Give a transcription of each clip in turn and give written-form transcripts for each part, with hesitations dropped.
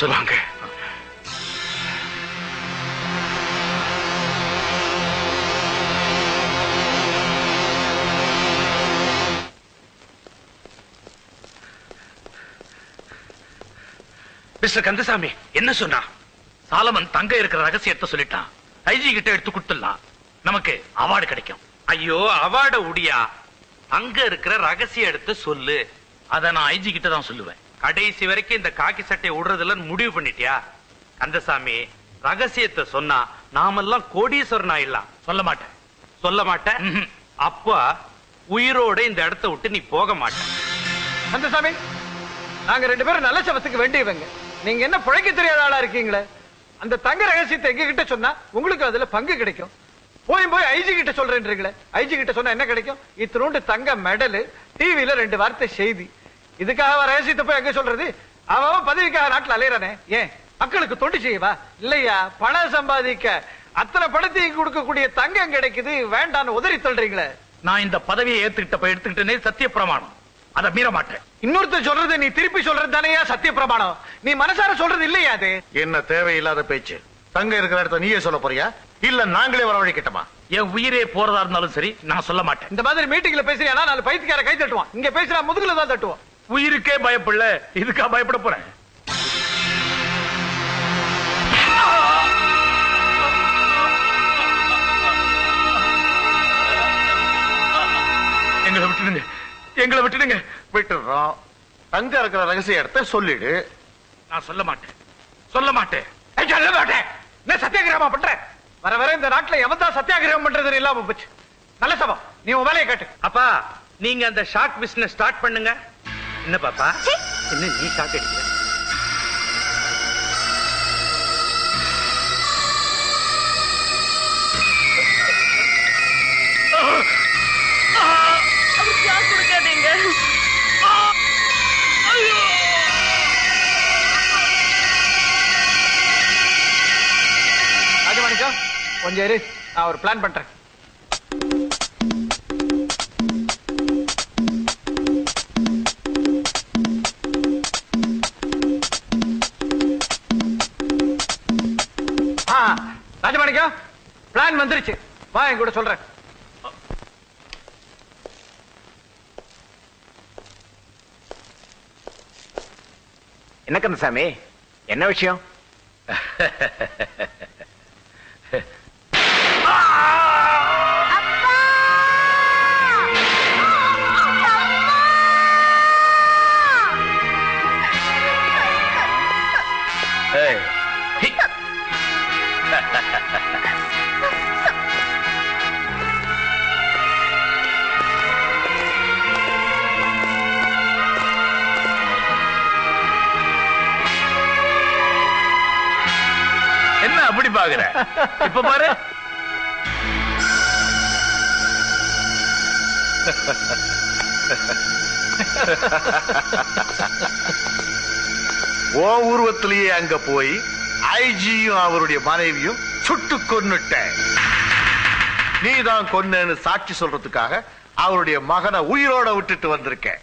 சொல்லுவாங்க. மிஸ்டர் கந்தசாமி என்ன சொன்னா? சாலமன் தங்க இருக்கிற ரகசியத்தை சொல்லிட்டான். ஐஜி கிட்ட எடுத்து கொடுத்துடலாம், நமக்கு அவார்டு கிடைக்கும். ஐயோ அவார்ட உடியா, அங்க இருக்கிற ரகசிய எடுத்து சொல்லு. அத நான் ஐஜி கிட்ட தான் சொல்லுவேன். கடைசி வரைக்கும் இந்த காக்கி சட்டையை விடுறதுல முடிவு பண்ணிட்டியா? கந்தசாமி ரகசியத்தை சொன்னா நாமெல்லாம் கோடீஸ்வரன் ஆயிடலாம். சொல்ல மாட்டேன். சொல்ல மாட்டேன். அப்பா உயிரோட இந்த இடத்த விட்டு நீ போக மாட்டேன். கந்தசாமி, நாங்க 2 பேரும் நல்ல சபத்துக்கு வேண்டியவங்க. நீங்க என்ன பிழைக்க தெரியாத ஆளா இருக்கீங்களே? அந்த தங்க ரகசியத்தை எங்க கிட்ட சொன்னா உங்களுக்கு அதுல பங்கு கிடைக்கும். போய் ஐஜி கிட்ட சொல்றேன்றீங்களே, ஐஜி கிட்ட சொன்னா என்ன கிடைக்கும்? இத்தனோண்டு தங்க மெடல், டிவில 2 வார்த்தை செய்தி. இதுக்காக ரகசியத்தை போய் எங்க சொல்றது? அவன் பதவிக்காக நாட்டில் அலையறானே, ஏன் மக்களுக்கு தொண்டு செய்வா இல்லையா? பணம் சம்பாதிக்க அத்தனை பணத்தையும் கொடுக்கக்கூடிய தங்கம் கிடைக்குது, வேண்டான்னு உதறி தள்ளுறீங்களே. நான் இந்த பதவியை எடுத்துக்கிட்டேனே சத்திய பிரமாணம், அதை மீற மாட்டேன். இன்னொருத்தர் சொல்றது நீ திருப்பி சொல்றது தானேயா சத்திய பிரமாணம்? நீ மனசார சொல்றது இல்லையா? அது என்ன தேவையில்லாத பேச்சு? தங்க இருக்கிற இடத்த நீயே சொல்ல போறியா இல்ல நாங்களே வரவழைக்கட்டுமா? என் உயிரே போறதா இருந்தாலும் சரி நான் சொல்ல மாட்டேன். இந்த மாதிரி மீட்டிங்ல பேசுறியா? 4 பைத்தியக்கார கை தட்டுவான். இங்க பேசுறா முதுகுல தான் தட்டுவான். உயிருக்கே பயப்படல, இதுக்கா பயப்பட போறேன்? எங்களை விட்டுடுங்க, எங்களை விட்டுடுங்க. விட்டுறோம். தங்க இருக்கிற ரகசிய இடத்த சொல்லிடு. நான் சொல்ல மாட்டேன், சொல்ல மாட்டேன், சொல்ல மாட்டேன். என்ன சத்தியாகிரகமா பண்ற? வர வர இந்த நாட்டுல எவன் தான் சத்தியாகிரகம் பண்றது இல்லாம போச்சு. நல்ல சபம், நீ உன் வேலையை காட்டு. அப்பா நீங்க அந்த ஷாக் பிசினஸ் ஸ்டார்ட் பண்ணுங்க. என்ன பாப்பா, என்ன நீ ஷாக் அடிக்கிற? ராஜமாணிக்கம் கொஞ்சம் இரு, நான் ஒரு பிளான் பண்றேன். ராஜமாணிக்கம் பிளான் வந்துருச்சு, வா என் கூட சொல்றேன். என்ன கந்தசாமி, என்ன விஷயம்? என்ன அப்படி பாக்குற? இப்ப பாரு. ஓ உருவத்திலேயே அங்க போய் ஐஜியும் அவருடைய மனைவியும் சுட்டு கொன்னுட்ட. நீதான் கொன்னேன்னு சாட்சி சொல்றதுக்காக அவருடைய மகனை உயிரோட விட்டுட்டு வந்திருக்க.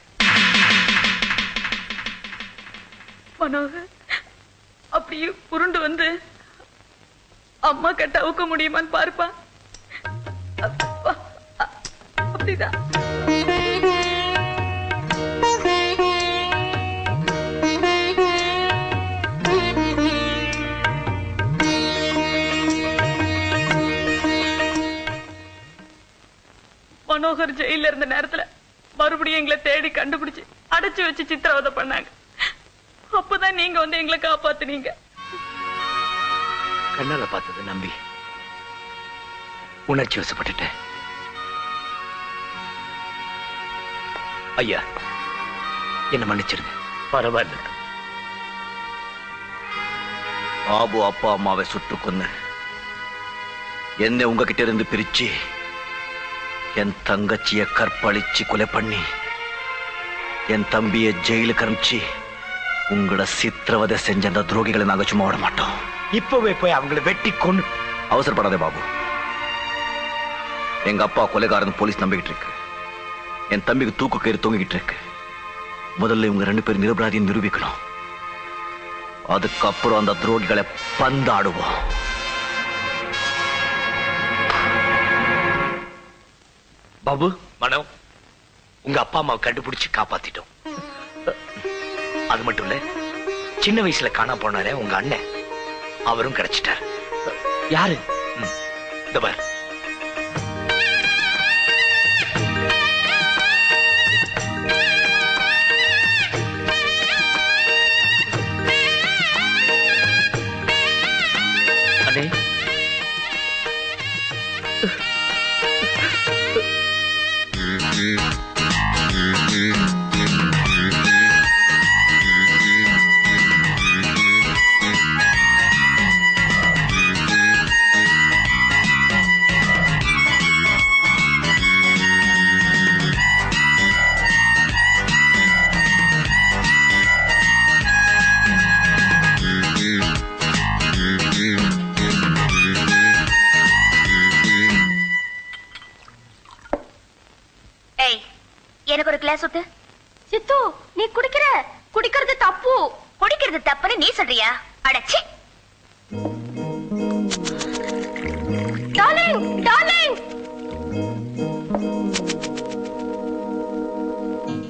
மனோகர் அப்படியே புருண்டு வந்து அம்மா கட்ட அவுக்க முடியுமான்னு பாருப்பா. அப்படிதான். மனோகர் ஜெயில இருந்த நேரத்துல மறுபடியும் எங்களை தேடி கண்டுபிடிச்சு அடைச்சு வச்சு சித்திரவதை பண்ணாங்க. அப்பதான் நீங்க வந்து எங்களை காப்பாத்துனீங்க. கண்ணால பார்த்தது நம்பி உணர்ச்சி வசப்பட்டுட்டேன். ஐயா என்ன மன்னிச்சிருங்க. பரவாயில்ல. பாபு அப்பா அம்மாவை சுட்டு கொன்னு என்ன உங்ககிட்ட இருந்து பிரிச்சு என் தங்கச்சிய கற்பழிச்சு கொலை பண்ணி என் தம்பிய ஜெயிலுக்கு அனுப்பிச்சு உங்களை சித்திரவதை செஞ்ச அந்த துரோகிகளை நாங்க சும்மா விட மாட்டோம். இப்பவே போய் அவங்களை வெட்டி கொண்டு. அவசரப்படாதே பாபு. எங்க அப்பா கொலைகாரன் போலீஸ் நம்பிக்கிட்டு இருக்கு. என் தம்பிக்கு தூக்கு கயிறு தொங்கிக்கிட்டு இருக்கு. முதல்ல இவங்க 2 பேரும் நிரபராதியை நிரூபிக்கணும். அதுக்கப்புறம் அந்த துரோகிகளை பந்தாடுவோம். பாபு, மனோ, உங்க அப்பா அம்மாவை கண்டுபிடிச்சு காப்பாத்திட்டோம். அது மட்டும் இல்ல, சின்ன வயசுல காணாம போனாரே உங்க அண்ணன், அவரும் கிடைச்சிட்டார். யாரு? இந்த பாரு. அண்ணே, எனக்கு ஒரு கிளாஸ் ஊத்து. சித்து, நீ குடிக்கிறது தப்பு. குடிக்கிறது தப்புன்னு நீ சொல்றியா? அடச்சி. டார்லிங், டார்லிங்,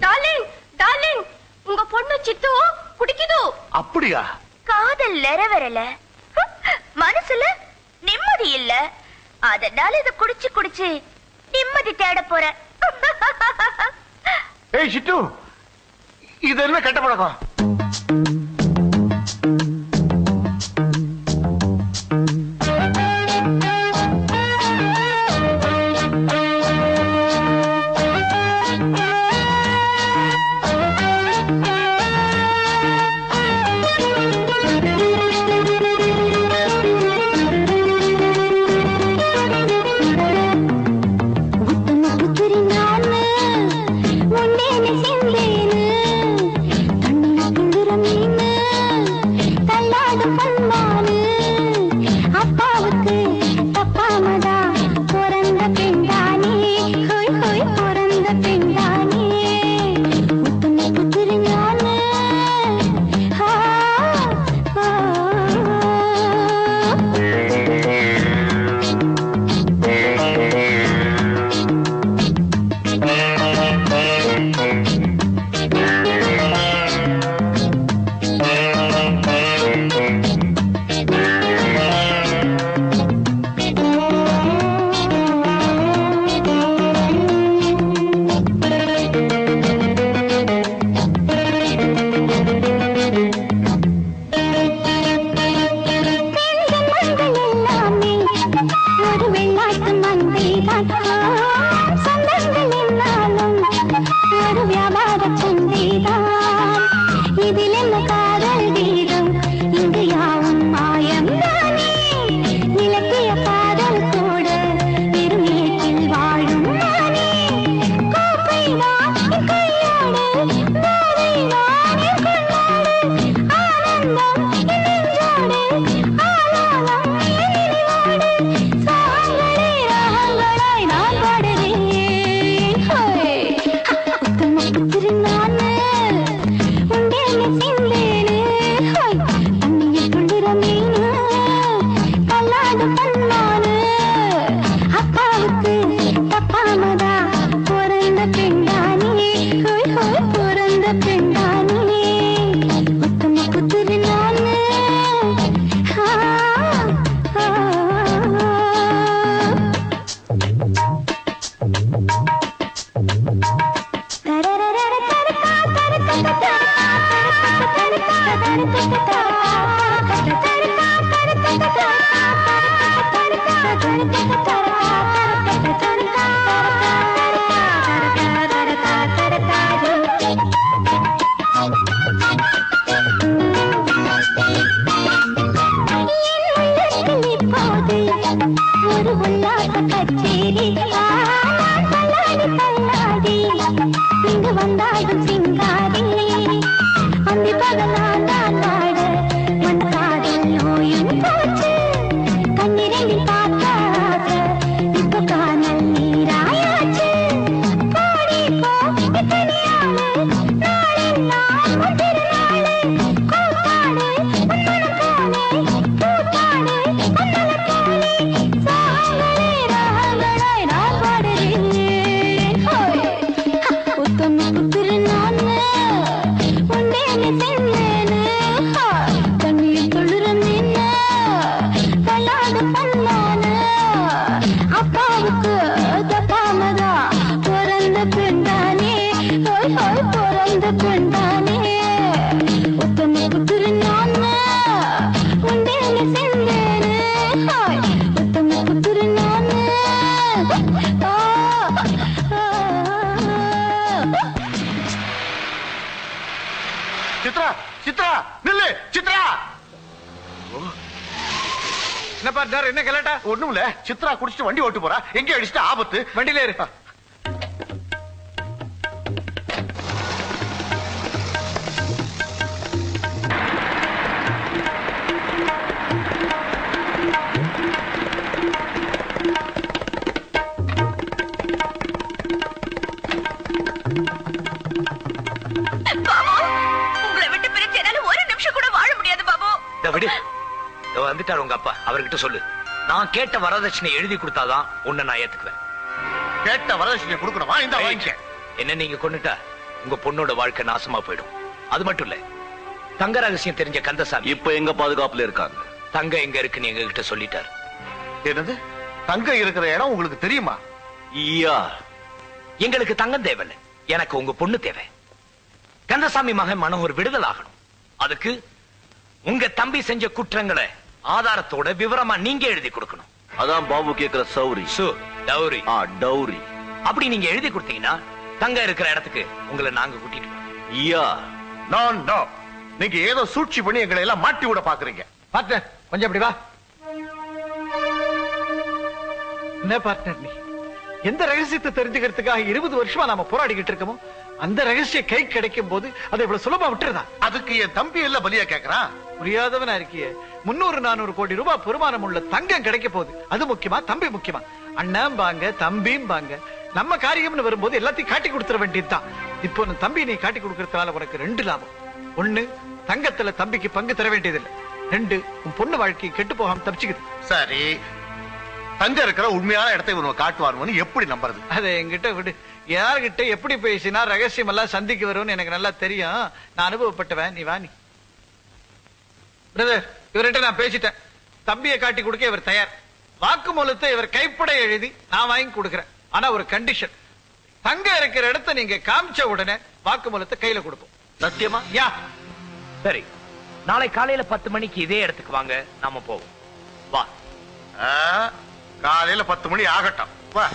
டார்லிங், டார்லிங், உங்க பொண்ணு சித்து குடிக்குது. அப்படியா? காதல் நிறைவேறல, மனசுல நிம்மதி இல்ல, அதனால இத குடிச்சு குடிச்சு நிம்மதி தேட போறேன். ஏய் சிட்டு, இது என்ன கெட்ட பழக்கம்? இல்லாத பண்ணானு அப்பாவுக்கு தப்பாமதா பிறந்த பெண்தானே பிறந்த பெண்தானே உத்தம புத்திரு நானு உண்டேன்னு செஞ்சேனு உத்தம புத்திரு நானு சித்ரா சித்ரா நில்லு சித்ரா. என்ன பார்ட்னர், என்ன கலாட்டா? ஒண்ணும் இல்ல, சித்ரா குடிச்சிட்டு வண்டி ஓட்டு போறா, எங்க அடிச்சுட்டு ஆபத்து. வண்டியில ஏறு. உங்களை விட்டு பிரிச்சு என்னால ஒரு நிமிஷம் கூட வாழ முடியாது பாபு. விடு, வந்துட்டாரு உங்க அப்பா, அவர்கிட்ட சொல்லு. நான் கேட்ட வரதட்சணை எழுதி கொடுத்தாதான் உன்னை நான் ஏத்துக்குவேன். கேட்ட வரதட்சணை கொடுக்கணுமா? இந்த வாங்கிக்க. என்ன நீங்க கொண்டுட்டா உங்க பொண்ணோட வாழ்க்கை நாசமா போயிடும். அது மட்டும் இல்ல, தங்க ரகசியம் தெரிஞ்ச கந்தசாமி இப்ப எங்க பாதுகாப்புல இருக்காங்க? தங்க எங்க இருக்குன்னு எங்க கிட்ட சொல்லிட்டாரு. என்னது, தங்க இருக்கிற இடம் உங்களுக்கு தெரியுமா? ஐயா, எங்களுக்கு தங்கம் தேவையில்லை, எனக்கு உங்க பொண்ணு தேவை. கந்தசாமி மகன் மனம் ஒரு விடுதல் ஆகணும். அதுக்கு உங்க தம்பி செஞ்ச குற்றங்களை ஆதாரத்தோட விவரமா நீங்க எழுதி கொடுக்கணும். அதான் பாபு கேக்குற சௌரி. டவுரி. டவுரி. அப்படி நீங்க எழுதி கொடுத்தீங்கன்னா தங்க இருக்கிற இடத்துக்கு உங்களை நாங்க கூட்டிட்டு போறோம். ஐயா, நான் நீங்க ஏதோ சூழ்ச்சி பண்ணி எங்களை எல்லாம் மாட்டி விட பாக்குறீங்க. பார்ட்னர் கொஞ்சம் அப்படி வா. என்ன பார்ட்னர் நீ? எந்த ரகசியத்தை தெரிஞ்சுக்கிறதுக்காக 20 வருஷமா நாம போராடிக்கிட்டு இருக்கோமோ அந்த ரகசிய கை கிடைக்கும் போது அதை இவ்வளவு சுலபமா விட்டுறதா? அதுக்கு என் தம்பி எல்லாம் பலியா கேக்குறான். புரியாதவனா இருக்கிய. 300-400 கோடி ரூபாய் பெருமானம் உள்ள தங்கம் கிடைக்க போகுது. அது முக்கியமா, தம்பி முக்கியமா? அண்ணன் பாங்க, தம்பியும் பாங்க. நம்ம காரியம்னு வரும்போது எல்லாத்தையும் காட்டி கொடுத்துட வேண்டியதுதான். இப்போ தம்பி நீ காட்டி கொடுக்கறதுனால உனக்கு 2 லாபம். 1, தங்கத்துல தம்பிக்கு பங்கு தர வேண்டியதில்லை. 2, உன் பொண்ணு வாழ்க்கை கெட்டு போகாம தப்பிச்சுக்குது. சரி, தங்க இருக்கிற உண்மையான இடத்தை இவன் காட்டுவார்னு எப்படி நம்புறது? அதை என்கிட்ட விடு. யார்கிட்ட எப்படி பேசினா ரகசியம் எல்லாம் சந்திக்கு வரும்னு எனக்கு நல்லா தெரியும். நான் அனுபவப்பட்டவன். நீ வா. நீ பிரதர், இவர்கிட்ட நான் பேசிட்டேன். தம்பியை காட்டி கொடுக்க இவர் தயார். வாக்குமூலத்தை இவர் கைப்பட எழுதி நான் வாங்கி கொடுக்கிறேன். ஆனா ஒரு கண்டிஷன், தங்க இருக்கிற இடத்தை நீங்க காமிச்ச உடனே வாக்குமூலத்தை கையில கொடுப்போம். சத்தியமா? யா. சரி, நாளை காலையில 10 மணிக்கு இதே இடத்துக்கு வாங்க, நாம போவோம். வா. காலையில 10 மணி ஆகட்டும். வா.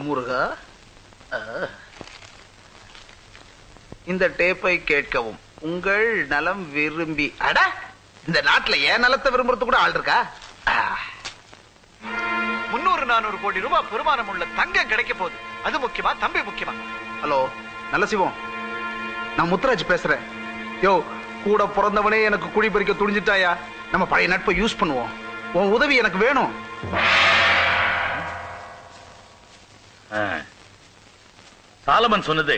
முருகா, இந்த டேப்பை கேட்கவும் உங்கள் நலம் விரும்பி. அட, இந்த நாட்டுல ஏன் நலத்தை விரும்புறது கூட ஆள் இருக்கா? 300-400 கோடி ரூபாய் பெருமானம் உள்ள தங்கம் கிடைக்க போகுது. அது முக்கியமா, தம்பி முக்கியமா? ஹலோ, நல்ல சிவம், நான் முத்துராஜ் பேசுறேன். யோ, கூட பிறந்தவனே எனக்கு குழி பறிக்க துணிஞ்சிட்டாயா? நம்ம பழைய நட்பை யூஸ் பண்ணுவோம். உன் உதவி எனக்கு வேணும். சாலமன் சொன்னது